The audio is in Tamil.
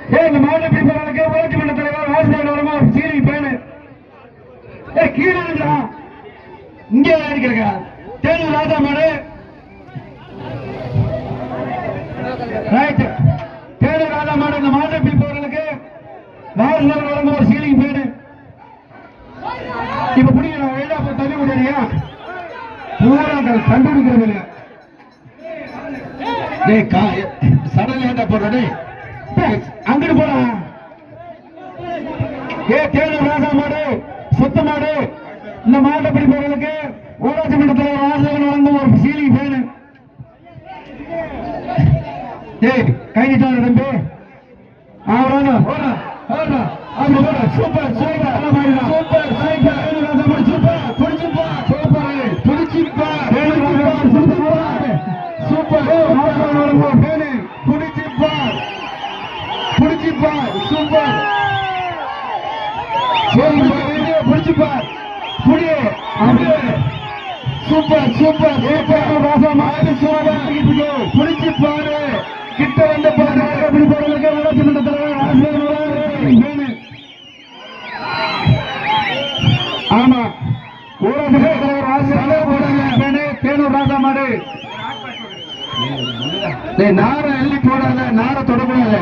இந்த மாவட்ட பிரிப்பாளருக்கு ஊராட்சி மன்ற தலைவர் வாசுதேவன் வரமா சீரி பேனு கீழே இங்கே இருக்கிற தேனூர் ராஜா மாடு தேனூர் ராஜா மாடு இந்த மாவட்ட பிரிப்பாளர்களுக்கு வாசுதேவன் வரமா ஒரு சீலிங் பேனு இப்ப புடிக்கணும் வெளியா போய் தள்ளி முடியா பூரா கண்டுபிடிக்கிறது சடல் ஏண்டா போடுற அங்கிட்டு போடா தேனூர் ராஜா மாடு சொத்த மாடு இந்த மாவட்ட பிடிப்பவர்களுக்கு ஊராட்சி மன்ற தலைவர் வாசுதேவன் வழங்கும் ஒரு சீலிங் பேனு கை நீட்டான தம்பி சூப்பர் சூப்பர் சூப்பர் சூப்பர் புடிச்சுப்பா சூப்பர் புடிச்சுப்பா சூப்பர் பேனு புடிச்சுப்பா புடிச்சுப்பா சூப்பர் புடிச்சுப்பா புடி சூப்பர் சூப்பர் சூப்பர் ராசமா புடிச்சு பாரு கிட்ட வந்து பாரு ஊராட்சி மன்ற தலைவர் ஆமா ஊராட்சி மன்ற தலைவர் தேனூர் ராஜா மாடு நாரை அள்ளி போடாத நாரை தொடக்கூடாது